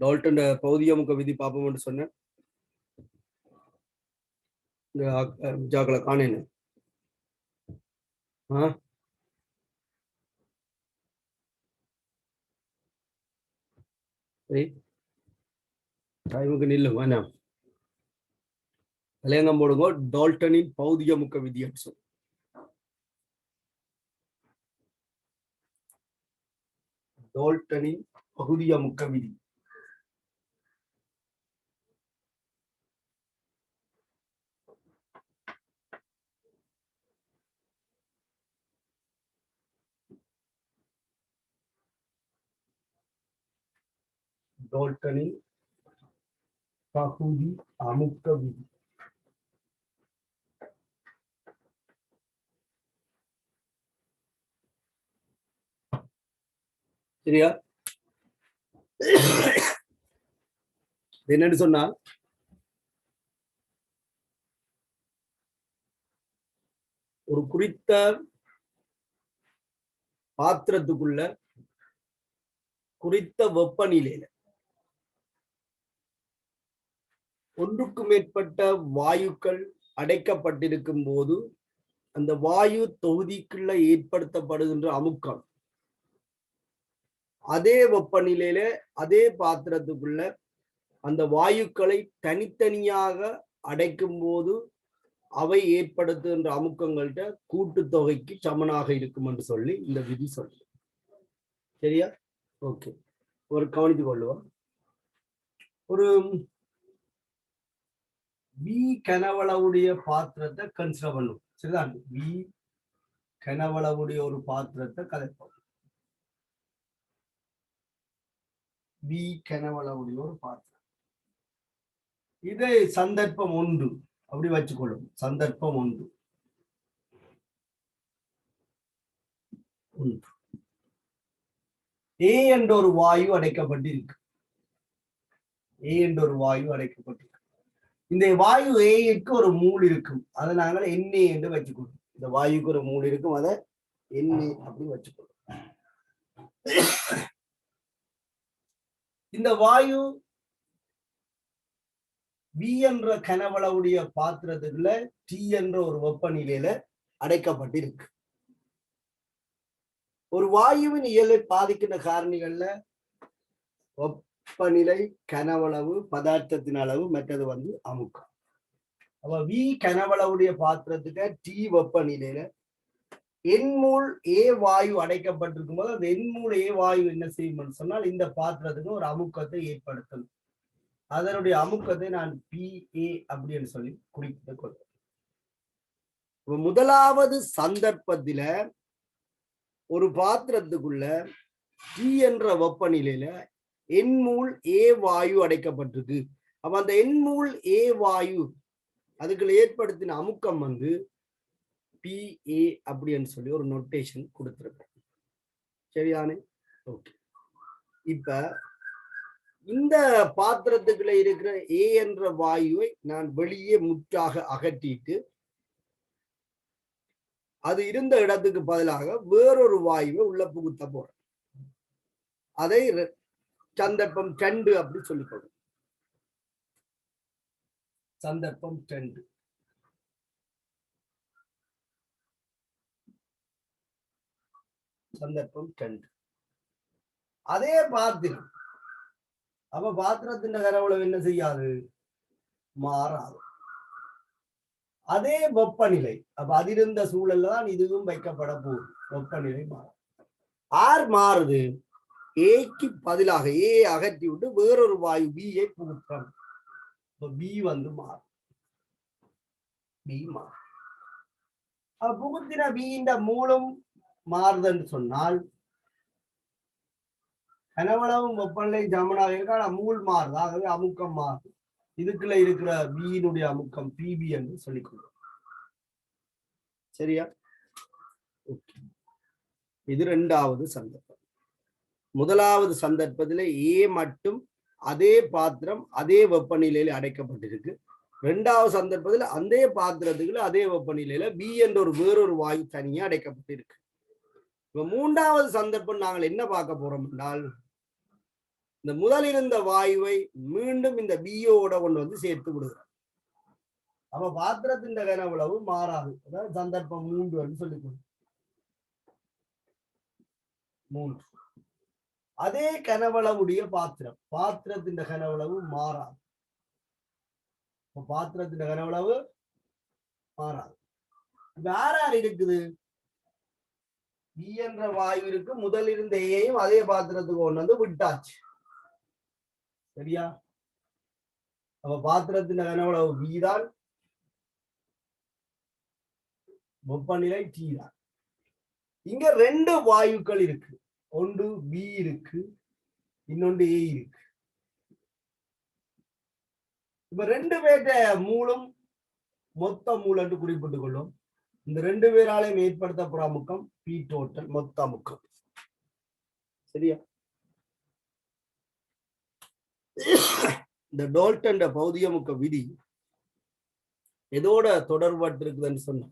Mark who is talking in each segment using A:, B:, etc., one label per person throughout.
A: Dalton பௌதியமுக விதி பார்ப்போம்னு சொன்னேன். இந்த ஜாக்களை காணேன்னு டைமுக்கு நில்லு வேணாம். தலையங்கம் போடுங்க. டால்டனின் பௌதியமுக விதி சொல்லு. டால்டனின் பகுதியமுக்க விதி. டால்டனின் பகுதி அமுக்க விதி. சரியா? என்னன்னு சொன்னா ஒரு குறித்த பாத்திரத்துக்குள்ள குறித்த வெப்பநிலையில ஒன்றுக்கு மேற்பட்ட வாயுக்கள் அடைக்கப்பட்டிருக்கும் போது அந்த வாயு தொகுதிக்குள்ள ஏற்படுத்தப்படுகின்ற அமுக்கம் அதே வெப்பநிலையில அதே பாத்திரத்துக்குள்ள அந்த வாயுக்களை தனித்தனியாக அடைக்கும் போது அவை ஏற்படுத்துகின்ற அமுக்கங்கள்ட்ட கூட்டுத்தொகைக்கு சமனாக இருக்கும் என்று சொல்லி இந்த விதி சொல்லு. சரியா? ஓகே, ஒரு கவனித்து கொள்ளுவோம். ஒரு பி கனவளவுடைய பாத்திரத்தை கன்சிடர் பண்ணும். சரிதான்? பி கனவளவுடைய ஒரு பாத்திரத்தை கலைப்போம். பி கனவளவுடைய ஒரு பாத்திரம். இது சந்தர்ப்பம் ஒன்று அப்படி வச்சுக்கொள்ளும். சந்தர்ப்பம் ஒன்று. ஏ என்ற ஒரு வாயு அடைக்கப்பட்டிருக்கு. ஏ என்ற ஒரு வாயு அடைக்கப்பட்டிருக்கு. இந்த வாயு ஏக்கு ஒரு மூல் இருக்கும். அதை நாங்கள் எண்ணெய் என்று வச்சுக்கொள்ளும். இந்த வாயுக்கு ஒரு மூல் இருக்கும். அதை எண்ணெய் அப்படி வச்சுக்கொள்ளும். இந்த வாயு பி என்ற கனவளவுடைய பாத்திரத்துக்குள்ள டி என்ற ஒரு வெப்பநிலையில அடைக்கப்பட்டிருக்கு. ஒரு வாயுவின் இயலை பாதிக்கின்ற காரணிகள்ல வெப்பநிலை, கனவளவு, பதார்த்தத்தின் அளவு, மற்றது அமுக்கம். அப்ப வி கனவளவுடைய பாத்திரத்துக்கு டி வெப்பநிலையில எண்மூல் ஏ வாயு அடைக்கப்பட்டிருக்கும் போது அந்த எண்மூல் ஏ வாயு என்ன செய்யும் சொன்னால் இந்த பாத்திரத்துக்கு ஒரு அமுக்கத்தை ஏற்படுத்தும். அதனுடைய அமுக்கத்தை நான் PA அப்படின்னு சொல்லி குறிப்பிட்டுக் கொள்வேன். முதலாவது சந்தர்ப்பத்தில ஒரு பாத்திரத்துக்குள்ள டி என்ற வெப்பநிலையில எண்மூல் ஏ வாயு அடைக்கப்பட்டிருக்கு. அப்ப அந்த எண்மூல் ஏ வாயு அதுக்குள்ள ஏற்படுத்தின அமுக்கம் PA அப்படின்னு சொல்லி ஒரு நோட்டேஷன் கொடுத்திருக்கேன். சரியானே? ஓகே. இப்ப இந்த பாத்திரத்துக்குள்ள இருக்கிற ஏ என்ற வாயுவை நான் வெளியே முற்றாக அகற்றிட்டு அது இருந்த இடத்துக்கு பதிலாக வேறொரு வாயுவை உள்ள புகுத்த போறேன். அதை சந்தர்ப்பம் 2 அப்படி சொல்லிக்கொள்ளும். சந்தர்ப்பம் 2. சந்தர்ப்பம் 2. அதே பாத்திரம். அப்ப பாத்திரத்தின் கரவளவு என்ன செய்யாது? மாறாது. அதே வெப்பநிலை. அப்ப அதிருந்த சூழல்ல தான் இதுவும் வைக்கப்பட போகுது. வெப்பநிலை மாறும். ஆர் மாறுது? ஏக்கு பதிலாக ஏ அகற்றி விட்டு வேறொரு வாயு பியை புகுத்தம். பி மாறும். பி மாறும். புகுத்தின பியின் மூலம் மாறுதுன்னு சொன்னால் கனவளவும் வெப்பநிலை சமனாக இருக்க மூல் மாறுது. ஆகவே அமுக்கம் மாறுது. இதுக்குள்ள இருக்கிற பியினுடைய அமுக்கம் PB என்று சொல்லிக்கொள்ளும். சரியா? இது 2வது சந்தர்ப்பம். முதலாவது சந்தர்ப்பத்தில் ஏ மட்டும் அதே பாத்திரம் அதே வெப்பநிலையில அடைக்கப்பட்டிருக்கு. 2வது சந்தர்ப்பத்தில் அதே பாத்திரத்துக்குள்ள அதே வெப்பநிலையில பி என்ற ஒரு வேறொரு வாயு தனியா அடைக்கப்பட்டிருக்கு. இப்ப மூன்றாவது சந்தர்ப்பம் நாங்கள் என்ன பார்க்க போறோம் என்றால் இந்த முதல் இருந்த வாயுவை மீண்டும் இந்த பியோட கொண்டு வந்து சேர்த்து விடுகிறோம். அப்ப பாத்திரத்தின் கனவளவு மாறாது. அதாவது சந்தர்ப்பம் 3 சொல்லிக்கணும். 3 அதே கனவளவுடைய பாத்திரத்தின் கனவளவு மாறாது. பாத்திரத்தின் கனவளவு மாறாது. வேற இருக்குது பி என்ற வாயு இருக்கு. முதல் இருந்த ஏயும் அதே பாத்திரத்துக்கு கொண்டு வந்து விட்டாச்சு. சரியா? அப்ப பாத்திரத்தின் கனவளவு பி தான், வெப்பநிலை டி தான். இங்க 2 வாயுக்கள் இருக்கு. ஒன்று பி இருக்கு, இன்னொன்று ஏ இருக்கு. இப்ப 2 பேர்ட்ட மூலம் மொத்த மூலம் என்று குறிப்பிட்டுக் கொள்ளும். இந்த 2 பேராலையும் ஏற்படுத்தப்படும் அமுக்கம் பி டோட்டல், மொத்த அமுக்கம். சரியா? இந்த டால்டன் பௌதிக அமுக்க விதி எதோட தொடர்பட்டு இருக்குதுன்னு சொன்ன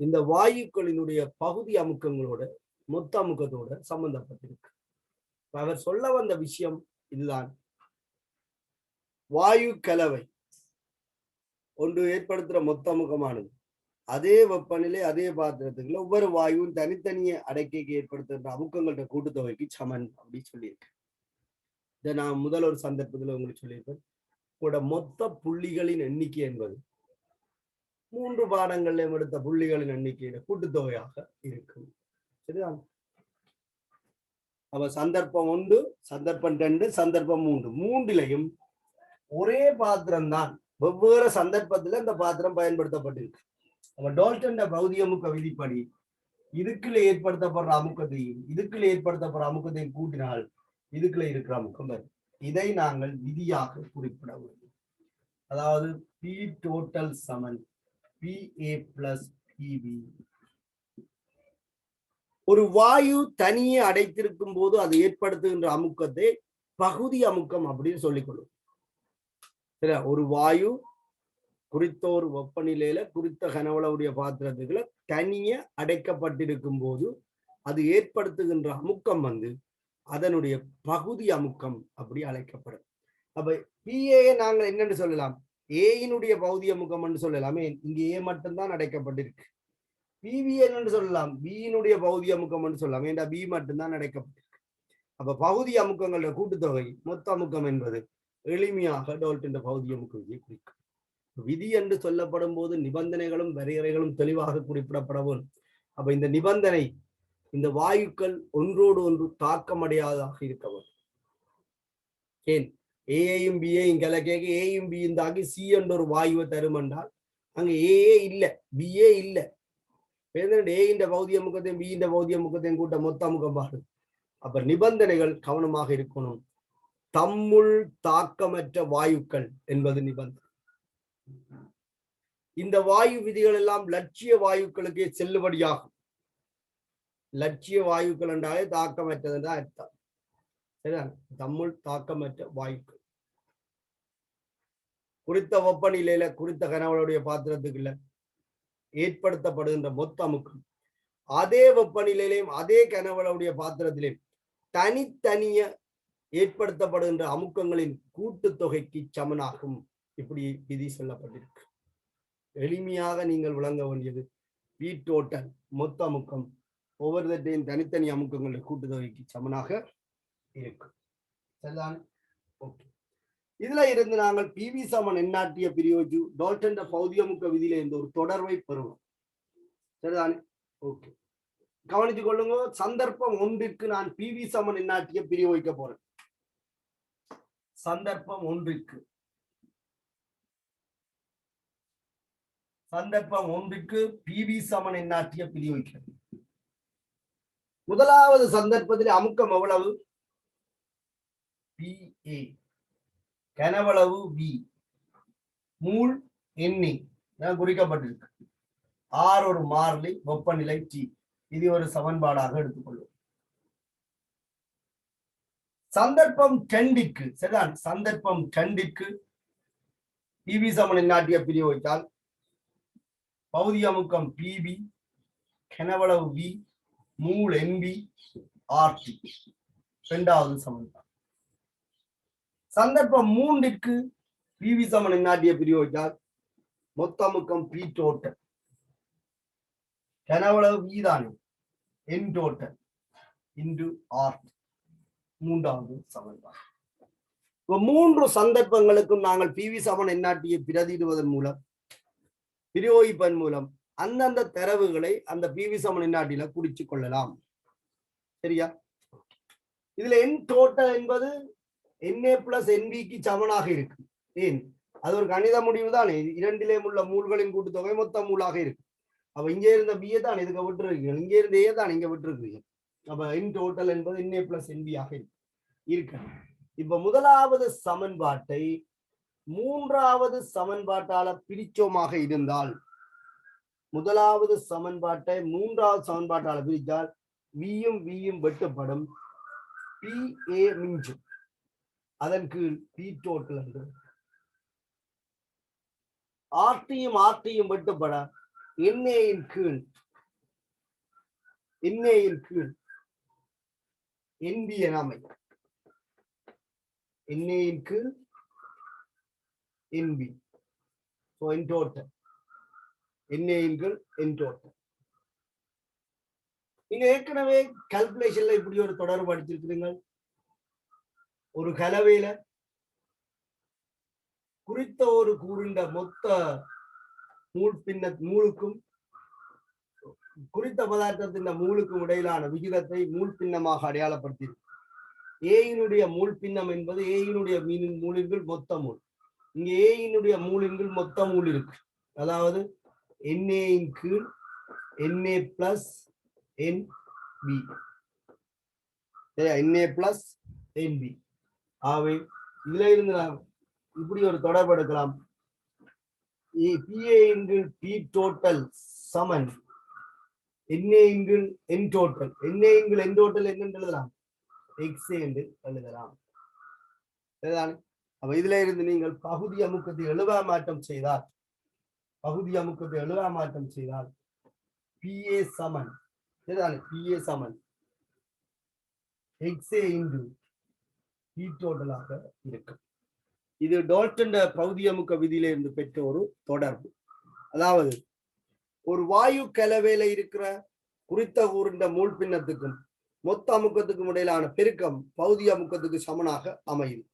A: இந்த வாயுக்களினுடைய பகுதி அமுக்கங்களோட மொத்த அமுக்கத்தோட சம்பந்தப்பட்டிருக்கு. அவர் சொல்ல வந்த விஷயம் இதுதான். வாயு கலவை ஒன்று ஏற்படுத்துற மொத்த அமுக்கமானது அதே வெப்பநிலை அதே பாத்திரத்துக்குள்ள ஒவ்வொரு வாயுவும் தனித்தனிய அடக்கைக்கு ஏற்படுத்துகின்ற அமுக்கங்கள்ட கூட்டுத்தொகைக்கு சமன் அப்படின்னு சொல்லியிருக்கு. இதை நான் முதல் ஒரு சந்தர்ப்பத்தில் உங்களுக்கு சொல்லியிருப்பேன். உங்களோட மொத்த புள்ளிகளின் எண்ணிக்கை என்பது 3 பாடங்கள்ல எடுத்த புள்ளிகளின் எண்ணிக்கையில கூட்டுத்தொகையாக இருக்கும். சரிதான்? அப்ப சந்தர்ப்பம் 1, சந்தர்ப்பம் 2, சந்தர்ப்பம் 3 மூன்றிலையும் ஒரே பாத்திரம் தான். வெவ்வேறு சந்தர்ப்பத்துல இந்த பாத்திரம் பயன்படுத்தப்பட்டிருக்கு. அப்ப டால்டன் பௌதிக அமுக்க விதிப்படி இதுக்குள்ள ஏற்படுத்தப்படுற அமுக்கத்தையும் இதுக்குள்ள ஏற்படுத்தப்படுற அமுக்கத்தையும் கூட்டினால் இதுக்குள்ள இருக்கிற அமுக்கம் வரும். இதை நாங்கள் விதியாக குறிப்பிட வேண்டும். அதாவது பி டோட்டல் சமன் PA plus PB. ஒரு வாயு தனியே அடைத்திருக்கும் போது அது ஏற்படுத்துகின்ற அமுக்கத்தை பகுதி அமுக்கம் அப்படின்னு சொல்லிக்கொள்ளும். சரியா? ஒரு வாயு குறித்த ஒரு வெப்பநிலையில குறித்த கனவளவுடைய பாத்திரத்துக்குள்ள தனியே அடைக்கப்பட்டிருக்கும் போது அது ஏற்படுத்துகின்ற அமுக்கம் அதனுடைய பகுதி அமுக்கம் அப்படி அழைக்கப்படும். அப்ப PA நாங்கள் என்னன்னு சொல்லலாம்? ஏயினுடைய பௌதிக அமுக்கம் என்று சொல்லலாமே. இங்க ஏ மட்டும்தான் அடைக்கப்பட்டிருக்கு. பிபி என்று சொல்லலாம். பியினுடைய பௌதிக அமுக்கம் என்று சொல்லலாம். ஏண்டா பி மட்டும்தான் அடைக்கப்பட்டிருக்கு. அப்ப பகுதி அமுக்கங்களோட கூட்டுத்தொகை மொத்த அமுக்கம் என்பது எளிமையாக டால்டன் பௌதிக அமுக்க விதியை குறிக்கும். விதி என்று சொல்லப்படும் போது நிபந்தனைகளும் வரையறைகளும் தெளிவாக குறிப்பிடப்படவும். அப்ப இந்த நிபந்தனை இந்த வாயுக்கள் ஒன்றோடு ஒன்று தாக்கமடையாதாக இருக்க வேண்டும். ஏன் ஏயும் பிஏயும் கிழக்கேக்கு ஏயும் பியும் தாக்கி சி என்ற ஒரு வாயுவை தரும் என்றால் அங்க ஏஏ இல்லை, பிஏ இல்லை. ஏயின் பௌதிக அமுக்கத்தையும் பியின் பௌதிக அமுக்கத்தையும் கூட்ட மொத்த அமுக்கம் பாடு. அப்ப நிபந்தனைகள் கவனமாக இருக்கணும். தம்முள் தாக்கமற்ற வாயுக்கள் என்பது நிபந்தனை. இந்த வாயு விதிகள் எல்லாம் லட்சிய வாயுக்களுக்கே செல்லுபடியாகும். லட்சிய வாயுக்கள் என்றாலே தாக்கமற்றது என்றால் அர்த்தம். சரிதான்? தம்முள் தாக்கமற்ற வாயுக்கள் குறித்த வெப்பநிலையில குறித்த கனவளுடைய பாத்திரத்துக்குள்ள ஏற்படுத்தப்படுகின்ற மொத்த அமுக்கம் அதே வெப்பநிலையிலையும் அதே கனவளுடைய பாத்திரத்திலையும் தனித்தனிய ஏற்படுத்தப்படுகின்ற அமுக்கங்களின் கூட்டுத்தொகைக்கு சமனாகும். இப்படி விதி சொல்லப்பட்டிருக்கு. எளிமையாக நீங்கள் விளங்க வேண்டியது பி டோட்டல் மொத்த அமுக்கம் ஒவ்வொருத்தையும் தனித்தனி அமுக்கங்களுடைய கூட்டுத்தொகைக்கு சமனாக இருக்கும். சரிதான்? ஓகே. இதுல இருந்து நாங்கள் பிவி சமன் எண்ணாட்டிய பிரியோஜு டால்டன் பௌதிக அமுக்க விதியில இருந்து ஒரு தொடர்பை பெறுவோம். சரிதானே? ஓகே, கவனித்துக் கொள்ளுங்க. சந்தர்ப்பம் 1ற்கு நான் பிவி சமன் எண்ணாட்டிய பிரிவு வைக்க போறேன். சந்தர்ப்பம் 1ற்கு பிவி சமன் எண்ணாட்டிய பிரிவு வைக்கிறேன். முதலாவது சந்தர்ப்பத்தில் அமுக்கம் எவ்வளவு? PA கனவளவு V மூல் எண்ணி குறிக்கப்பட்டிருக்கு. R ஒரு மாறிலி, வெப்பநிலை T. இது ஒரு சமன்பாடாக எடுத்துக்கொள்வோம். சந்தர்ப்பம் 2க்கு சரிதான். சந்தர்ப்பம் 2க்கு PV சமன் எண்ணாட்டிய பிரிவு வைத்தால் பௌதிக அமுக்கம் PB கனவளவு V மூல் என்பி ஆர்டி இரண்டாவது சமன்பாடு. சந்தர்ப்பம் 3ற்கு பிவி சமன் என்னாட்டிய பிரயோகித்தால் மொத்த அமுக்கம் பி டோட்டல் கனவளவு வீதானே என் டோட்டல் இன்டு ஆர் மூன்றாவது சமன்பாடு. மூன்று சந்தர்ப்பங்களுக்கும் நாங்கள் பிவி சமன் என்னாட்டியை பிரதியிடுவதன் மூலம் பிரயோகிப்பதன் மூலம் அந்தந்த தரவுகளை அந்த பிவி சமன் என்னாட்டில குறிச்சு கொள்ளலாம். சரியா? இதுல என் டோட்டல் என்பது NA பிளஸ் NBக்கு சமனாக இருக்கு. ஏன்? அது ஒரு கணித முடிவு தானே. இரண்டிலே உள்ள மூல்களின் கூட்டுத்தொகை மொத்த மூலாக இருக்கு. அப்ப இங்கே இருந்த பிஏ தான் இதுக்கு விட்டுருக்கீங்க, இங்கே இருந்த ஏ தான் இங்க விட்டுருக்கீங்க. அப்ப என் டோட்டல் என்பது NA பிளஸ் NB ஆக இருக்கு. இப்ப முதலாவது சமன்பாட்டை மூன்றாவது சமன்பாட்டால பிரிச்சோமாக இருந்தால், முதலாவது சமன்பாட்டை மூன்றாவது சமன்பாட்டால பிரித்தால் வியும் வியும் வெட்டுப்படும், PA மிஞ்சும். அதன் கீழ் பி டோட்டல் என்று ஆர்டியும் வெட்டுப்பட என்ஏயின் கீழ் என்பி என அமையும். என்ஏயின் கீழ் என்பி என் டோட்டல், என்ஏயின் கீழ் என் டோட்டல். நீங்க ஏற்கனவே கால்குலேஷன்ல இப்படி ஒரு தொடர்பு அடிச்சிருக்கிறீங்க. ஒரு கலவையில குறித்த ஒரு கூறிண்ட மொத்த மூலுக்கும் குறித்த பதார்த்தத்தின் மூலுக்கும் இடையிலான விகிதத்தை மூல் பின்னமாக அடையாளப்படுத்தி, ஏயினுடைய மூல் பின்னம் என்பது ஏயினுடைய மூலின்கள் மொத்த மூல். இங்க ஏயினுடைய மூலின்கள் மொத்த மூல் இருக்கு. அதாவது NAயின் கீழ் NA plus NB, NA plus NB. ஆகவே இதுல இருந்து நாம் இப்படி ஒரு தொடர்பு எடுக்கலாம். PA இன்கிள் P டோட்டல் சமன் NA இன்கிள் N total. NA இன்கிள் N total என்னன்னு எழுதலாம்? XA என்று எழுதலாம். அப்ப இதுல இருந்து நீங்கள் பகுதி அமுக்கத்தை எழுவா மாற்றம் செய்தால், PA சமன் PA சமன் XA இன்டு P டோட்டலாக இருக்கும். இது டால்டன் பகுதி அமுக்க விதியில இருந்து பெற்ற ஒரு தொடர்பு. அதாவது ஒரு வாயு கலவையில இருக்கிற குறித்த கூறின்ற மூல் பின்னத்துக்கும் மொத்த அமுக்கத்துக்கும் இடையிலான பெருக்கம் பகுதி அமுக்கத்துக்கு சமனாக அமையும்.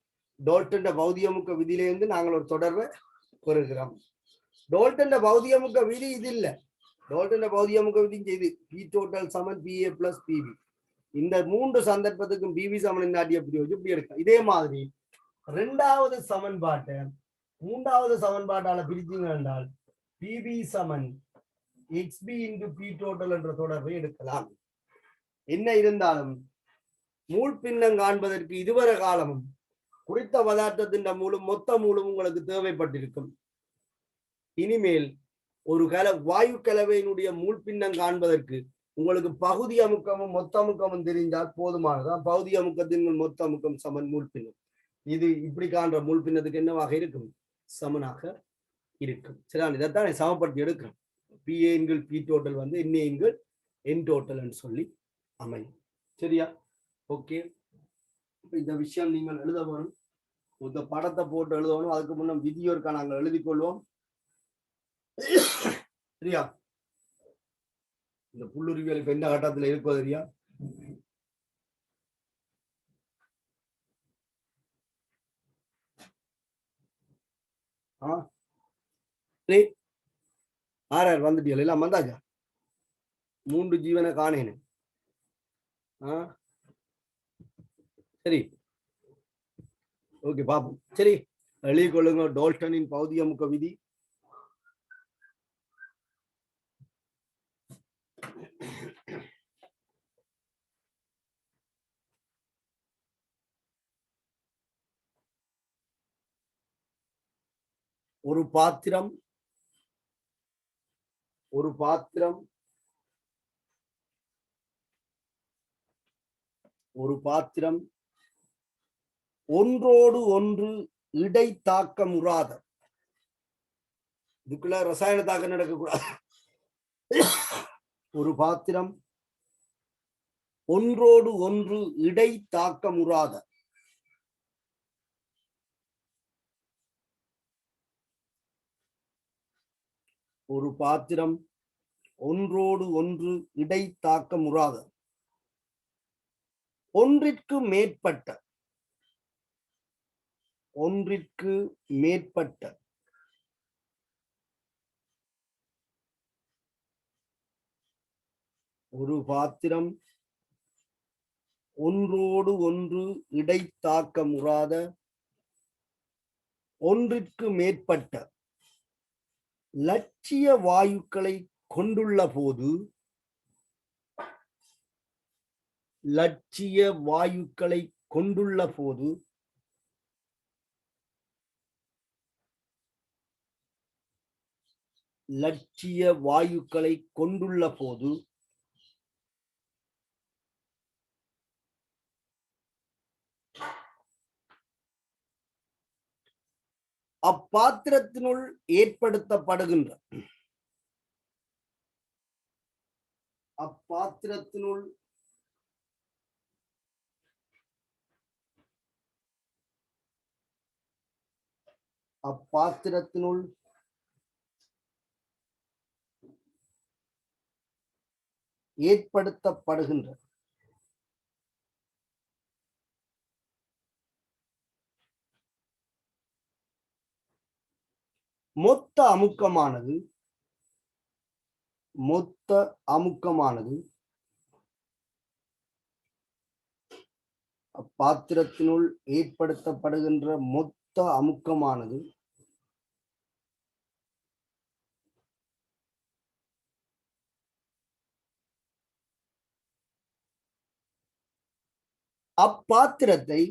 A: டால்டன் பகுதி அமுக்க விதியிலிருந்து நாங்கள் ஒரு தொடர்பை பெறுகிறோம். டால்டன் பகுதி அமுக்க விதி இது இல்ல. டால்டன் பகுதி அமுக்க விதி இது P டோட்டல் சமன் PA பிளஸ் PB. இந்த மூன்று சந்தர்ப்பத்துக்கும் பிவி சமன் நாட்டிய இப்படி எடுக்க. இதே மாதிரி இரண்டாவது சமன்பாட்டை மூன்றாவது சமன்பாட்டால பிரிச்சிங்க என்றால் PB சமன் XB இன்டு P டோட்டல் என்ற தொடர்பை எடுக்கலாம். என்ன இருந்தாலும் மூல் பின்னம் காண்பதற்கு இதுவரை காலமும் குறித்த பதார்த்தத்தின் மூலம் மொத்த மூலம் உங்களுக்கு தேவைப்பட்டிருக்கும். இனிமேல் ஒரு வாயு கலவையினுடைய மூல் பின்னம் காண்பதற்கு உங்களுக்கு பகுதி அமுக்கமும் மொத்த அமுக்கமும் தெரிந்தால் போதுமானதான். பகுதி அமுக்கத்தின் மொத்த அமுக்கம் சமன் மூல் பின்னம். இது இப்படி காண்ற மூல் பின்னத்துக்கு என்னவாக இருக்கும்? சமனாக இருக்கும். சரியா? இதைத்தான் சமப்படுத்தி எடுக்கிறோம். PA என்கிள் P டோட்டல் வந்து NA என்கிள் N டோட்டல் என்று சொல்லி அமையும். சரியா? ஓகே. இந்த விஷயம் நீங்கள் எழுத வரும். இந்த படத்தை போட்டு எழுதணும். அதுக்கு முன்ன விதியோருக்கா நாங்கள் எழுதி கொள்வோம். சரியா? இந்த புல்லுரிவியல் இப்ப எந்த கட்டத்துல இருப்பது சரியா? ஆறார் வந்துட்டியல் எல்லாம் வந்தாச்சா? 3 ஜீவனை காணேன். சரி, ஓகே பாப்போம். சரி, எழுதி கொள்ளுங்க. டால்டனின் பகுதி அமுக்க விதி. ஒரு பாத்திரம் ஒன்றோடு ஒன்று இடை தாக்கமுறாத, இதுக்குள்ள ரசாயன தாக்கம் நடக்கக்கூடாது. ஒரு பாத்திரம் ஒன்றோடு ஒன்று இடை தாக்கமுறாத. ஒரு பாத்திரம் ஒன்றோடு ஒன்று இடை தாக்கமுறாத. ஒன்றிற்கு மேற்பட்ட. ஒன்றிற்கு மேற்பட்ட. ஒரு பாத்திரம் ஒன்றோடு ஒன்று இடை தாக்கமுறாத. ஒன்றிற்கு மேற்பட்ட லட்சிய வாயுக்களை கொண்டுள்ள போது. லட்சிய வாயுக்களை கொண்டுள்ள போது லட்சிய வாயுக்களை கொண்டுள்ள போது அப்பாத்திரத்தினுள் ஏற்படுத்தப்படுகின்ற அப்பாத்திரத்தினுள் அப்பாத்திரத்தினுள் ஏற்படுத்தப்படுகின்ற மொத்த அமுக்கமானது அப்பாத்திரத்தினுள் ஏற்படுத்தப்படுகின்ற மொத்த அமுக்கமானது அப்பாத்திரத்தை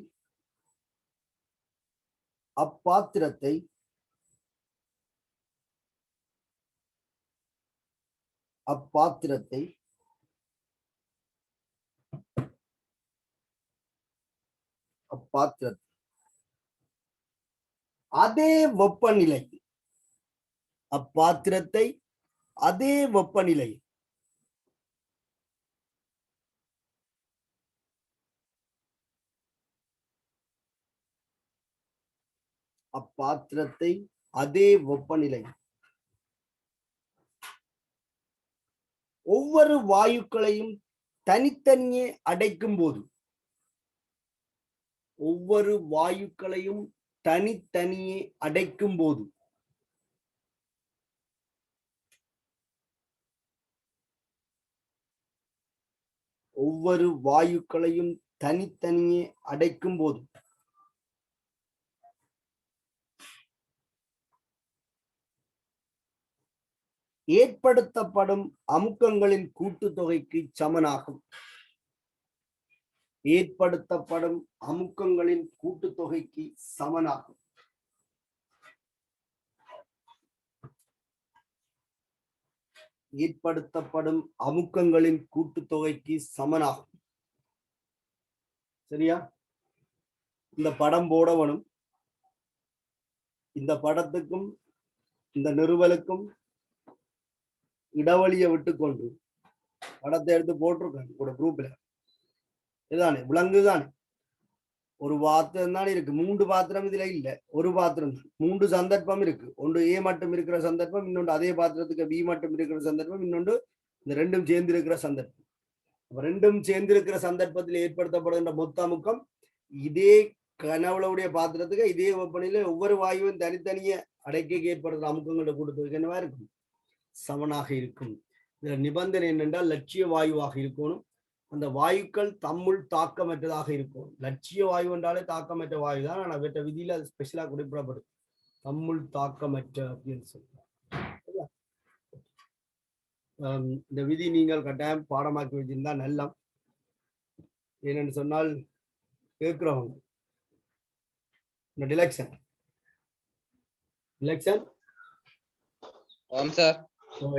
A: அதே வெப்பநிலை அப்பாத்திரத்தை அதே வெப்பநிலை அப்பாத்திரத்தை அதே வெப்பநிலை ஒவ்வொரு வாயுக்களையும் தனித்தனியே அடைக்கும் போது ஒவ்வொரு வாயுக்களையும் தனித்தனியே அடைக்கும் போது ஒவ்வொரு வாயுக்களையும் தனித்தனியே அடைக்கும் போது ஏற்படுத்தப்படும் அமுக்கங்களின் கூட்டுத்தொகைக்கு சமனாகும். ஏற்படுத்தப்படும் அமுக்கங்களின் கூட்டுத்தொகைக்கு சமனாகும். ஏற்படுத்தப்படும் அமுக்கங்களின் கூட்டுத்தொகைக்கு சமனாகும். சரியா? இந்த படம் போடவனும் இந்த படத்துக்கும் இந்த நிறுவலுக்கும் இடைவெளியை விட்டுக்கொண்டு படத்தை எடுத்து போட்டிருக்காங்க கூட குரூப்ல. இதுதானே விலங்குதானே, ஒரு பாத்திரம் தானே இருக்கு. 3 பாத்திரம் இதுல இல்ல, ஒரு பாத்திரம். 3 சந்தர்ப்பம் இருக்கு. ஒன்று ஏ மட்டும் இருக்கிற சந்தர்ப்பம், இன்னொன்று அதே பாத்திரத்துக்கு பி மட்டும் இருக்கிற சந்தர்ப்பம், இன்னொன்று இந்த ரெண்டும் சேர்ந்து இருக்கிற சந்தர்ப்பம். ரெண்டும் சேர்ந்து இருக்கிற சந்தர்ப்பத்தில் ஏற்படுத்தப்படுகின்ற மொத்த அமுக்கம் இதே கனவுடைய பாத்திரத்துக்கு இதே வெப்பநிலை ஒவ்வொரு வாயுவும் தனித்தனியே அடைக்க ஏற்படுகிற அமுக்கங்களோட கூட்டத்துக்கு என்னவா இருக்கும்? சமனாக இருக்கும். இதுல நிபந்தனை என்னென்றால் லட்சிய வாயுவாக இருக்கணும். அந்த வாயுக்கள் தம்முள் தாக்கமற்றதாக இருக்கும். லட்சிய வாயு என்றாலே தாக்கமற்ற வாயு தான். ஆனா அவற்ற விதியில அது ஸ்பெஷலா குறிப்பிடப்படும், தம்முள் தாக்கமற்ற அப்படின்னு சொல்லுவாங்க. இந்த விதி நீங்கள் கட்டாயம் பாடமாக்கி வச்சிருந்தா நல்லா. ஏனென்று சொன்னால் கேட்கிறவங்க இந்த டிலெக்ஷன்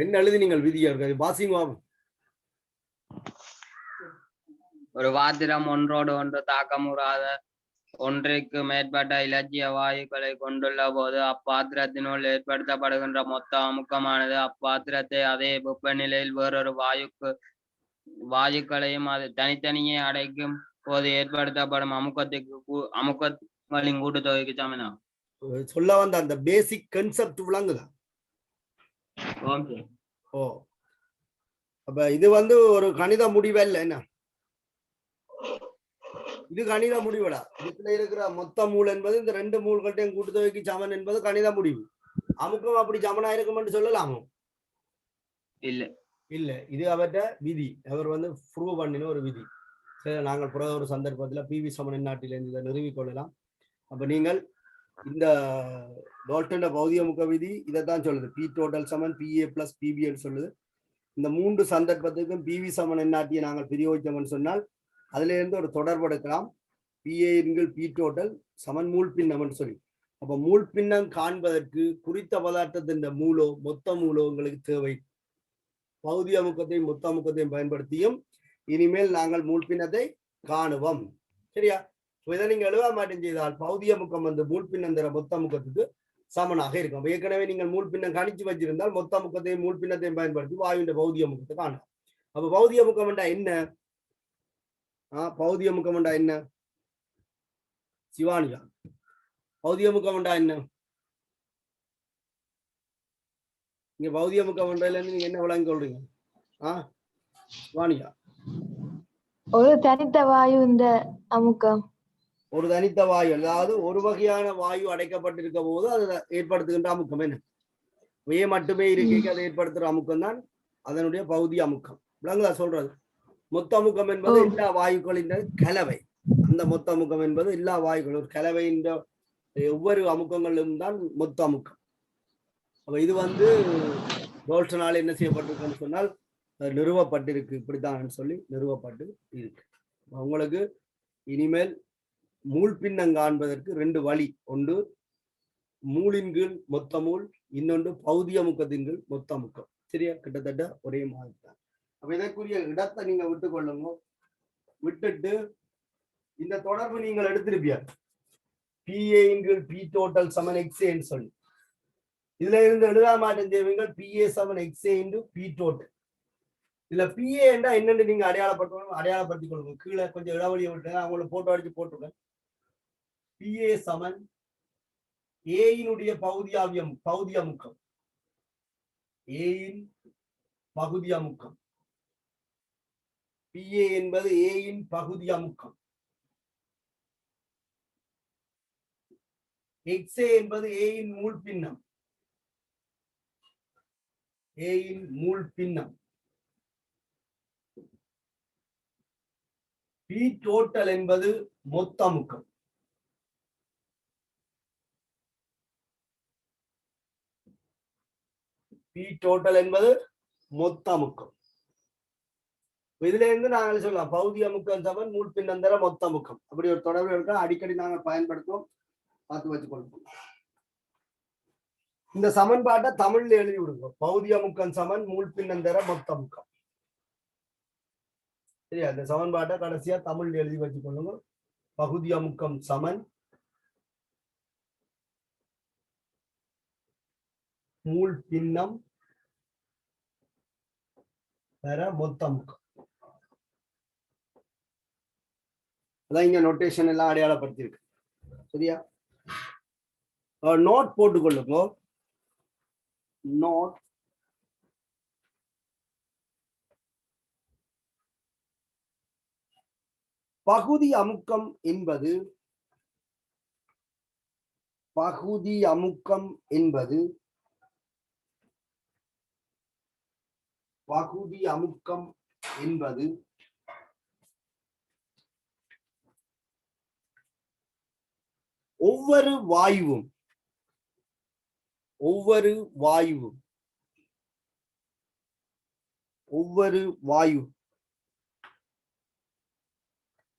A: என்ன எழுதி நீங்கள் விதியா இருக்காது பாசிங் ஆகும்.
B: ஒரு பாத்திரம் ஒன்றோடு ஒன்று தாக்கமுறாத ஒன்றிற்கு மேற்பட்ட இலட்சிய வாயுக்களை கொண்டுள்ள போது அப்பாத்திரத்தினுள் ஏற்படுத்தப்படுகின்ற மொத்த அமுக்கமானது அப்பாத்திரத்தை அதே வெப்பநிலையில் வேறொரு வாயுக்கு வாயுக்களையும் அது தனித்தனியே அடைக்கும் போது ஏற்படுத்தப்படும் அமுக்கங்களின் கூட்டுத்தொகைக்கு சமனாகும்.
A: சொல்ல வந்த அந்த பேசிக் கன்செப்ட் விளங்குதா? ஓ, அப்ப இது வந்து ஒரு கணித முடிவல்ல, என்ன இது கணித முடிவுடா. இதுல இருக்கிற மொத்த மூல் என்பது இந்த ரெண்டு மூல்கள்டையும் கூட்டுத்தொகைக்கு சமன் என்பது கணித முடிவு. அமுக்கம் அப்படி சமனா இருக்கும்னு சொல்லலாமோ?
B: இல்ல
A: இல்ல, இது அவர்கிட்ட விதி. அவர் வந்து ப்ரூவ் பண்ணின ஒரு விதி. சரி, நாங்கள் பிற ஒரு சந்தர்ப்பத்துல பிவி சமன் நாட்டிலிருந்து இதை நிறுவிக்கொள்ளலாம். அப்ப நீங்கள் இந்த டால்டன் பௌதிக முக்க விதி இதைத்தான் சொல்லுது. பி டோட்டல் சமன் பிஏ பிளஸ் பிபின்னு சொல்லுது. இந்த மூன்று சந்தர்ப்பத்துக்கும் பிவி சமன் என்னாட்டியை நாங்கள் பிரயோகித்தோம்னு சொன்னால் அதுல இருந்து ஒரு தொடர்பு எடுக்கலாம். பிஏ பி டோட்டல் சமன் மூல் பின்னம்னு சொல்லி. அப்ப மூல் பின்னம் காண்பதற்கு குறித்த பதார்த்தத்தின் மூலோ மொத்த மூலோ உங்களுக்கு தேவை. பௌதிக அமுக்கத்தையும் மொத்த அமுக்கத்தையும் பயன்படுத்தியும் இனிமேல் நாங்கள் மூல் பின்னத்தை காணுவோம். சரியா? இதை நீங்க எழுத மாட்டேன் செய்தால் பௌதிக முக்கம் வந்து மூல் பின்னம் தர மொத்த முக்கத்துக்கு சமனாக இருக்கும். ஏற்கனவே நீங்கள் மூல் பின்னம் கணிச்சு வச்சிருந்தால் மொத்த முக்கத்தையும் மூல் பின்னத்தையும் பயன்படுத்தி வாயுவின் பௌதிக முக்கத்தை காணலாம். அப்ப பௌதிக முக்கம் என்றா என்ன? பௌதிக முக்கம் என்றா என்ன? சிவானியா, பௌதிக முக்கம் என்றா என்ன? நீங்க பௌதிக முக்கம் என்றதுல இருந்து நீங்க என்ன விளங்கி கொள்றீங்க? சிவானியா,
C: ஒரு தனித்த வாயு இந்த அமுக்கம்.
A: ஒரு தனித்த வாயு, அதாவது ஒரு வகையான வாயு அடைக்கப்பட்டிருக்க போது அது ஏற்படுத்துகின்ற அமுக்கம் என்ன? வே மட்டுமே இருக்க அதை ஏற்படுத்துற அமுக்கம் தான் அதனுடைய பௌதிக அமுக்கம். விளங்குதா சொல்றது? மொத்த அமுக்கம் என்பது எல்லா வாயுக்களின் கலவை. அந்த மொத்த அமுக்கம் என்பது எல்லா வாயுக்கள் ஒரு கலவையின் ஒவ்வொரு அமுக்கங்களிலும் தான் மொத்த அமுக்கம். அப்ப இது வந்து டால்டனால் என்ன செய்யப்பட்டிருக்குன்னு சொன்னால் நிறுவப்பட்டிருக்கு, இப்படித்தான் சொல்லி நிறுவப்பட்டு இருக்கு. உங்களுக்கு இனிமேல் மூல் பின்னம் காண்பதற்கு ரெண்டு வழி. ஒன்று மூலின் கீழ் மொத்த மூல், இன்னொன்று பௌதிக முக்கத்தின் கீழ் மொத்த முக்கம். சரியா? கிட்டத்தட்ட ஒரே மாதிரி தான். அப்ப இதற்குரிய இடத்தை நீங்க விட்டுக் கொள்ளுங்க. விட்டுட்டு இந்த தொடர்பு நீங்கள் எடுத்திருப்பீங்க, பிஏ கீழ் பி டோட்டல் சமன் எக்ஸ்ஏன்னு சொல்லி. இதுல இருந்து எழுத மாட்டேன் செய்வீங்க பிஏ சமன் எக்ஸ்ஏ இன்டு பி டோட்டல். இதுல பிஏ என்றா என்னன்னு நீங்க அடையாளப்படுத்திக் கொள்ளுங்க. கீழே கொஞ்சம் இடைவெளியை விட்டு அவங்கள போட்டோ அடிச்சு போட்டுருக்கேன். பிஏ சமன் ஏயினுடைய பகுதி அமுக்கம், ஏயின் பகுதி அமுக்கம். பிஏ என்பது ஏயின் பகுதி அமுக்கம். எக்ஸ்ஏ என்பது ஏயின் மூல் பின்னம், ஏயின் மூல் பின்னம். பி டோட்டல் என்பது மொத்த அமுக்கம். பி டோட்டல் என்பது மொத்த அமுக்கம். இதுல இருந்து நாங்கள் சொல்லலாம் பௌதிக அமுக்கம் சமன் மூல் பின்னம் தர மொத்த அமுக்கம். அப்படி ஒரு தொடர்பு இருக்கா, அடிக்கடி நாங்கள் பயன்படுத்துவோம், பார்த்து வச்சுக் கொள்வோம். இந்த சமன்பாட்டை தமிழ்ல எழுதி விடுங்க. பௌதிக அமுக்கம் சமன் மூல் பின்னம் தர மொத்த அமுக்கம். சரியா? இந்த சமன்பாட்டை கடைசியா தமிழ்ல எழுதி வச்சுக் கொள்ளுங்க. பகுதி அமுக்கம் சமன் மூல் பின்னம் தர மொத்த அமுக்கம். அதான் இங்க நோட்டேஷன் எல்லாம் அடையாளப்படுத்தியிருக்கு. சரியா? நோட் போட்டுக்கொள்ளுங்க. நோட் பகுதி அமுக்கம் என்பது ஒவ்வொரு வாயு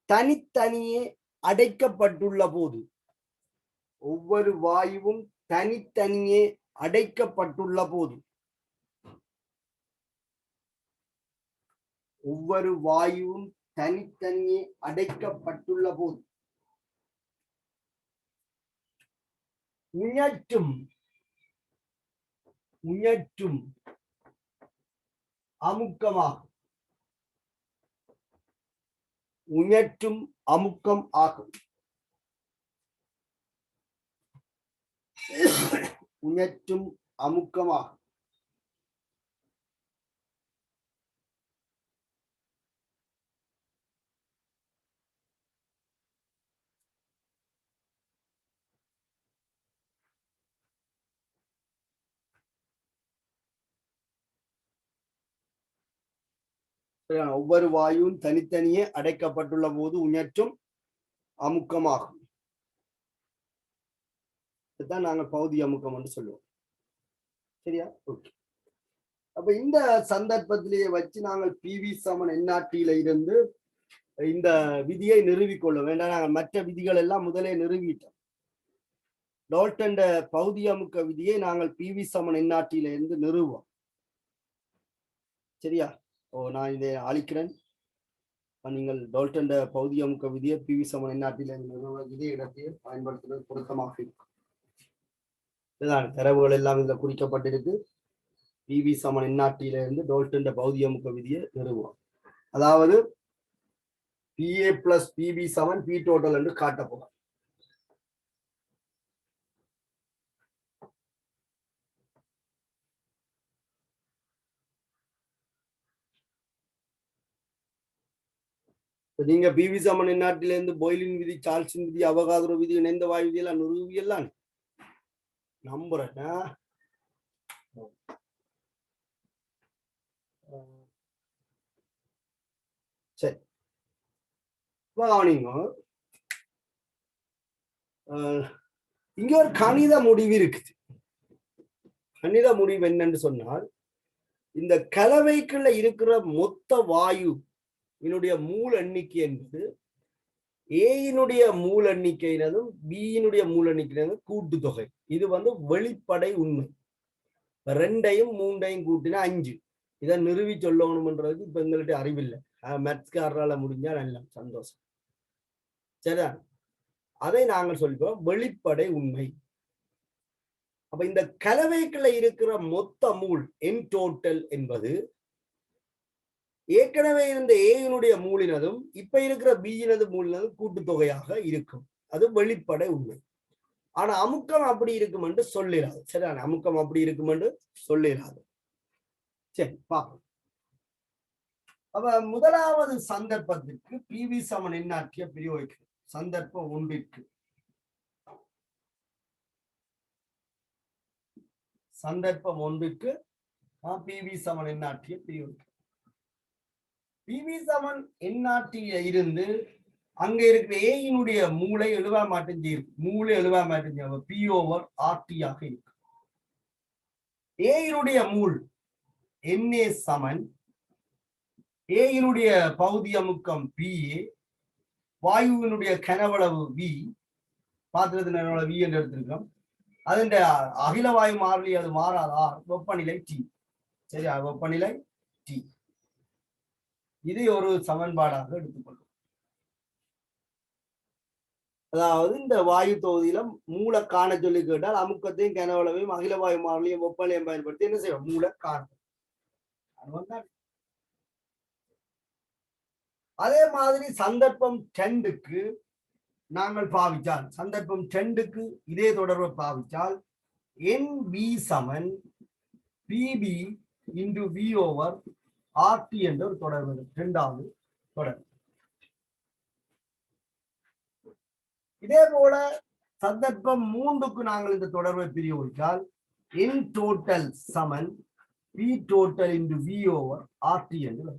A: தனித்தனியே அடைக்கப்பட்டுள்ள போது, ஒவ்வொரு வாயுவும் தனித்தனியே அடைக்கப்பட்டுள்ள போது, ஒவ்வொரு வாயுவும் தனித்தனியே அடைக்கப்பட்டுள்ள போது உயற்றும் அமுக்கமாகும். உயற்றும் அமுக்கம் ஆகும். உயற்றும் அமுக்கமாகும். ஒவ்வொரு வாயுவும் தனித்தனியே அடைக்கப்பட்டுள்ள போது உயற்றும் அமுக்கமாகும். இதுதான் நாங்கள் பகுதி அமுக்கம் என்று சொல்லுவோம். சரியா? ஓகே. அப்ப இந்த சந்தர்ப்பத்திலேயே வச்சு நாங்கள் பிவி சமன் என்ஆர்டியில இருந்து இந்த விதியை நிறுவிக்கொள்ள வேண்டாம். நாங்கள் மற்ற விதிகள் எல்லாம் முதலே நிறுவிட்டோம். டால்டன் பகுதி அமுக்க விதியை நாங்கள் பிவி சமன் என்ஆர்டியில இருந்து நிறுவோம். சரியா? நான் இதை அழிக்கிறேன். நீங்கள் டால்டன் பகுதி அமுக்க விதியை பிவி சமன் என்ஆர்டியில நிறுவ இதே இடத்தையே பயன்படுத்துவது பொருத்தமாக இருக்கும். இதுதான் தரவுகள் எல்லாம் இதுல குறிக்கப்பட்டிருக்கு. பிவி சமன் என்ஆர்டியில இருந்து டால்டன் பகுதி அமுக்க விதியை நிறுவோம். அதாவது PA plus PB சமன் P டோட்டல் என்று காட்டப்படும். நீங்க பிவி சமன் என்ஆர்டில இருந்து பாய்லின் விதி, சார்ல்ஸின் விதி, அவகாதரோ விதி, இணைந்த வாயு விதி எல்லாம் நிறுவியெல்லாம் நம்புறேன். சரி, கவனிங்க. இங்க ஒரு கணித முடிவு இருக்குது. கணித முடிவு என்னன்னு சொன்னால், இந்த கலவைக்குள்ள இருக்கிற மொத்த வாயு இதனுடைய மூல எண்ணிக்கை என்பது ஏயினுடைய மூல எண்ணிக்கையினதும் பியினுடைய மூல எண்ணிக்கையினதும் கூட்டுத்தொகை. இது வெளிப்படை உண்மை. 2ஐயும் 3ஐயும் கூட்டினா 5. இதை நிறுவி சொல்லணும்ன்றதுக்கு இப்ப எங்கள்கிட்ட அறிவில்லை. மேத்ஸ்காரரால முடிஞ்சா நல்ல சந்தோஷம். சரியா? அதை நாங்கள் சொல்லிப்போம் வெளிப்படை உண்மை. அப்ப இந்த கலவைக்குள்ள இருக்கிற மொத்த மூல் என் டோட்டல் என்பது ஏற்கனவே இருந்த ஏயினுடைய மூலினதும் இப்ப இருக்கிற பியினது மூலினதும் கூட்டுத்தொகையாக இருக்கும். அது வெளிப்படை உண்மை. ஆனா அமுக்கம் அப்படி இருக்கும் என்று சொல்லிடாது. சரியான? அமுக்கம் அப்படி இருக்கும் என்று சொல்லிடாது. சரி, பார்ப்போம். அப்ப முதலாவது சந்தர்ப்பத்திற்கு பிவி சமன் என்ஆர்டியை பிரயோகிக்கும். சந்தர்ப்பம் 1ற்கு பிவி சமன் என்ஆர்டியை பிரயோகிக்கும். பிவி சமன் என்ஆர்டியில இருந்து அங்க இருக்கிற ஏயினுடைய மூளை எழுவா மாற்றம் செய்யும். மூளை எழுவா மாற்றம் செய்யும். P/RT ஆக இருக்கு. ஏயினுடைய மூல் NA சமன் ஏயினுடைய பகுதி அமுக்கம் PA, வாயுவினுடைய கனவளவு V, பாத்திரத்தின் கனவளவு V என்று எடுத்திருக்கோம். அதன் அகில வாயு மாறிலி அது மாறாத R, வெப்பநிலை T. சரியா? வெப்பநிலை T. இதை ஒரு சமன்பாடாக எடுத்துக்கொள்ளும். அதாவது இந்த வாயு தொகுதியில மூல காண சொல்லி கேட்டால் அமுக்கத்தையும் கனவளவையும் அகில வாயு மாறிலியும் வெப்பநிலையும் பயன்படுத்தி என்ன செய்வோம்? மூல காண. அதே மாதிரி சந்தர்ப்பம் 2க்கு நாங்கள் பாவிச்சால், சந்தர்ப்பம் 2க்கு இதே தொடர்பை பாவிச்சால் NB சமன் PB into V/RT என்ற ஒரு தொடர்பு. 2வது தொடர்பு. இதே போல சந்தர்ப்பம் 3க்கு நாங்கள் இந்த தொடர்பை பிரயோகித்தால் N டோட்டல் சமன் P டோட்டல் into V/RT என்று.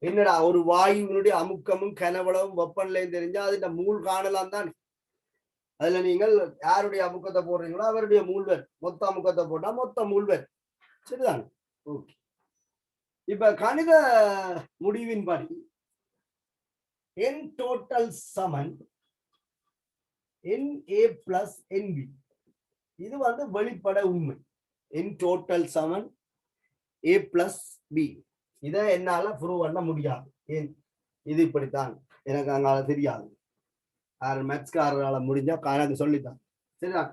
A: என்னடா, ஒரு வாயுவினுடைய அமுக்கமும் கனவளவும் வெப்பநிலையும் தெரிஞ்சா அதுல மூல் காணலாம் தான். அதுல நீங்கள் யாருடைய அமுக்கத்தை போடுறீங்களோ அவருடைய மூல்வர், மொத்த அமுக்கத்தை போட்டா மொத்த மூல்வர். சரிதான்? ஓகே. இப்ப கணித முடிவின்படி N டோட்டல் சமன் NA plus NB. இது வெளிப்பட உண்மை. N டோட்டல் சமன் A plus B. இதை என்னால ப்ரூவ் பண்ண முடியாது. ஏன்? இது இப்படித்தான், எனக்கு அங்கால தெரியாது. மேத்ஸ்காரரால முடிஞ்சா எனக்கு சொல்லித்தான். சரிதான்?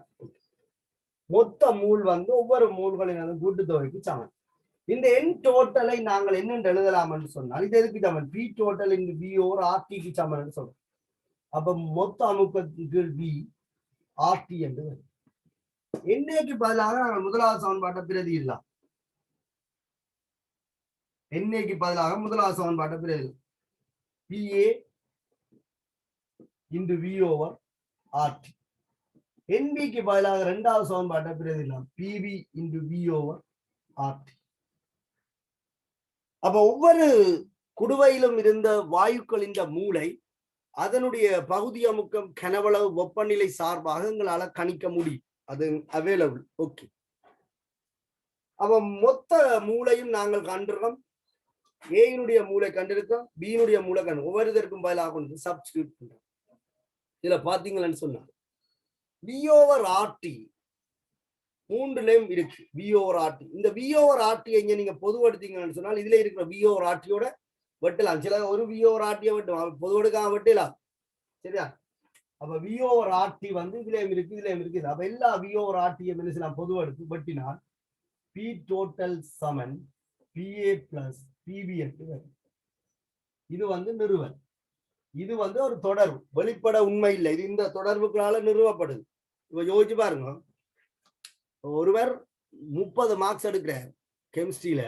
A: மொத்த மூல் ஒவ்வொரு மூல்களின் கூட்டுத்தொகைக்கு சமன். இந்த என் டோட்டலை நாங்கள் என்னென்று எழுதலாம் என்று சொன்னால் இது எதுக்கு சமன் P total into P over ஆர்டிக்கு சமன் என்று சொல்றோம். அப்ப மொத்த அமுக்கத்துக்கு பி ஆர்டி என்று வரும். என்னைக்கு பதிலாக நாங்கள் முதலாவது சமன்பாட்டை பிரதியிடலாம். என்னைக்கு பதிலாக முதலாவது சமன்பாட்டை பிரதியிடலாம். P A into V over R T. என்பிக்கு பதிலாக இரண்டாவது சமன்பாட்டை பிரதியிடலாம். P B into V over R T. அப்ப ஒவ்வொரு குடுவையிலும் இருந்த வாயுக்களின் மூளை அதனுடைய பகுதி அமுக்கம் கனவளவு வெப்பநிலை சார்பாக எங்களால கணிக்க முடியும். அது அவைலபிள். ஓகே. அப்ப மொத்த மூளையும் நாங்கள் கண்டிருக்கோம். ஏனுடைய மூளை கண்டிருக்கோம், பியினுடைய மூளை கண்டு ஒவ்வொருத்தருக்கும் பதிலாக சப்ஸ்டியூட் பண்றோம். இதுல பாத்தீங்கன்னு சொன்னா வி ஓவர் ஆர்டி மூன்றுலயும் இருக்கு. V over RT. இந்த வி ஓவர் ஆர்டி எங்க நீங்க பொதுவெடுத்தீங்கன்னு சொன்னால் இதுல இருக்கிற வி ஓவர் ஆர்டியோட வெட்டலாம். சில ஒரு வி ஓவர் ஆர்டியை வெட்டுவோம், பொதுவெடுக்காம வெட்டலாம். சரியா? அப்ப வி ஓவர் ஆர்டி வந்து இதுலயும் இருக்கு, இதுலயும் இருக்குது. அப்ப எல்லா வி ஓவர் ஆர்டியை நான் பொதுவெடுத்து வெட்டினால் பி டோட்டல் சமன் பிஏ பிளஸ் பிபி என்று வரும். இது வந்து நிறுவல். இது வந்து ஒரு தொடர்பு, வெளிப்பட உண்மை இல்லை. இது இந்த தொடர்புகளால நிறுவப்படுது. இப்ப யோசிச்சு பாருங்க, ஒருவர் 30 மார்க்ஸ் எடுக்கிறார் கெமிஸ்ட்ரியில,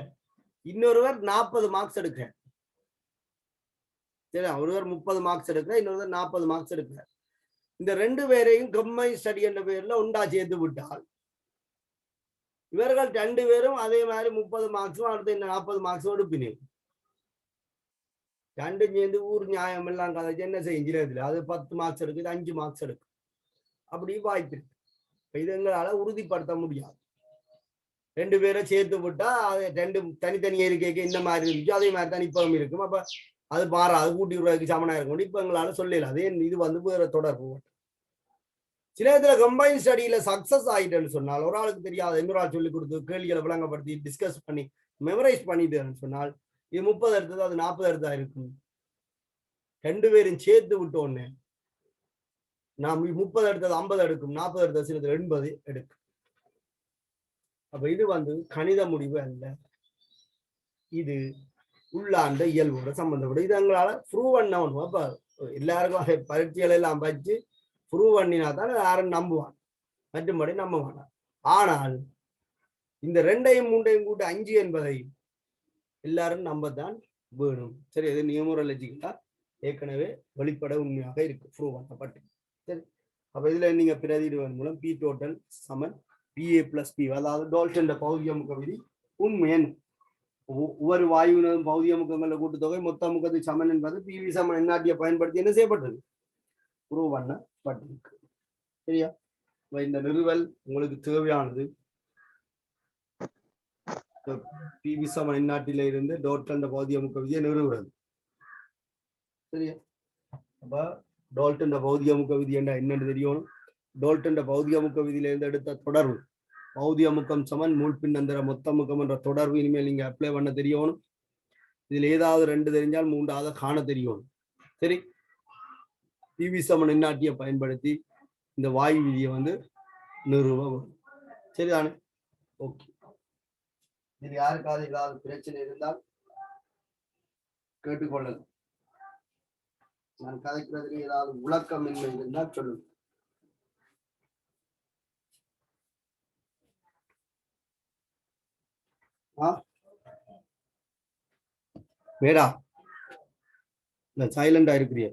A: இன்னொருவர் 40 மார்க்ஸ் எடுக்கிறார். சரி, ஒருவர் 30 மார்க்ஸ் எடுக்கிறார், இன்னொருவர் 40 மார்க்ஸ் எடுக்கிறார். இந்த ரெண்டு பேரையும் கம்பைன் ஸ்டடி என்ற பேர்ல உண்டா சேர்த்து விட்டால் இவர்கள் ரெண்டு பேரும் அதே மாதிரி 30 மார்க்ஸும் அடுத்து 40 மார்க்ஸும் எடுப்பினேன். ரெண்டும் சேர்ந்து ஊர் நியாயம் எல்லாம் கதைச்சு என்ன செஞ்சிருது, அது 10 மார்க்ஸ் எடுக்குது, 5 மார்க்ஸ் எடுக்கும். அப்படி வாய்ப்பு இருக்கு. இது எங்களால உறுதிப்படுத்த முடியாது. ரெண்டு பேரை சேர்த்து விட்டா அது ரெண்டு தனித்தனியா இருக்க இந்த மாதிரி இருந்துச்சு, அதே மாதிரி தான் இப்பவும் இருக்கும். அப்ப அது மாறாது, கூட்டி விடுறதுக்கு சமனா இருக்கும். இப்ப எங்களால சொல்லல. அதே இது வந்து வேற தொடர்பு. சில இதுல கம்பைன் ஸ்டடியில சக்சஸ் ஆயிட்டேன்னு சொன்னால், ஒரு ஆளுக்கு தெரியாது, இன்னொரு ஆள் சொல்லி கொடுத்து கேள்விகளை விளங்கப்படுத்தி டிஸ்கஸ் பண்ணி மெமரைஸ் பண்ணிட்டேன்னு சொன்னால் இது 30 எடுத்தது அது 40 எடுத்தா இருக்கும். ரெண்டு பேரும் சேர்த்து விட்டோன்னு நாம் 30 எடுத்தது 50 எடுக்கும், 40 எடுத்தது சிலது 80 எடுக்கும். அப்ப இது வந்து கணித முடிவு அல்ல, இது உள்ளாண்ட இயல்போட சம்பந்தப்படும். இது எங்களால ப்ரூவ் பண்ண ஒண்ணும். அப்ப எல்லாருக்கும் பரீட்சைகள் எல்லாம் வச்சு ப்ரூவ் பண்ணினா தான் யாரும் நம்புவாங்க, மற்றும்படி நம்ப மாட்டாங்க. ஆனால் இந்த 2ஐயும் 3ஐயும் கூட்டி 5 என்பதை எல்லாரும் நம்பத்தான் வேணும். சரி, அது நியூமராலஜிக்கலா ஏற்கனவே வெளிப்பட உண்மையாக இருக்கு, ப்ரூவ் பண்ணப்பட்டு. சரி, அப்ப இதுல நீங்க பிரதிடுவதன் மூலம் பி டோட்டல் சமன் பிஏ பிளஸ் பி, அதாவது டால்டன் பௌதியமுக விதி உண்மையன். ஒவ்வொரு வாயுவினரும் பௌதியமுகங்கள கூட்டுத்தொகை மொத்த முகத்துக்கு சமன் என்பது பிவி சமன் என்னாட்டியை பயன்படுத்தி என்ன செய்யப்பட்டது, ப்ரூவ் பண்ணப்பட்டிருக்கு. சரியா? இந்த நிறுவல் உங்களுக்கு தேவையானது பிவி சமன் என்னாட்டில இருந்து டால்டன் பௌதியமுக விதியை நிறுவுறது. சரியா? அப்ப டால்டன் பௌதியமுக விதி என்னன்னு தெரியணும். டால்டன் பௌதியமுக விதியில இருந்து எடுத்த தொடர்பு பௌதியமுகம் சமன் மூழ்பின்னந்தர மொத்த முகம் என்ற தொடர்பு இனிமேல் நீங்க அப்ளை பண்ண தெரியணும். இதுல ஏதாவது 2 தெரிஞ்சால் 3வது காண தெரியணும். சரி, பிவி சமன் என்னாட்டியை பயன்படுத்தி இந்த வாயு விதியை வந்து நிறுவ. சரிதானே? ஓகே. இது யாருக்காவது ஏதாவது பிரச்சனை இருந்தால் கேட்டுக்கொள்ளலாம். நான் கதைக்கிறதுக்கு ஏதாவது விளக்கம் இல்லை இருந்தால் சொல்லுங்க. வேடா இல்ல சைலண்டா இருக்கிறீங்க.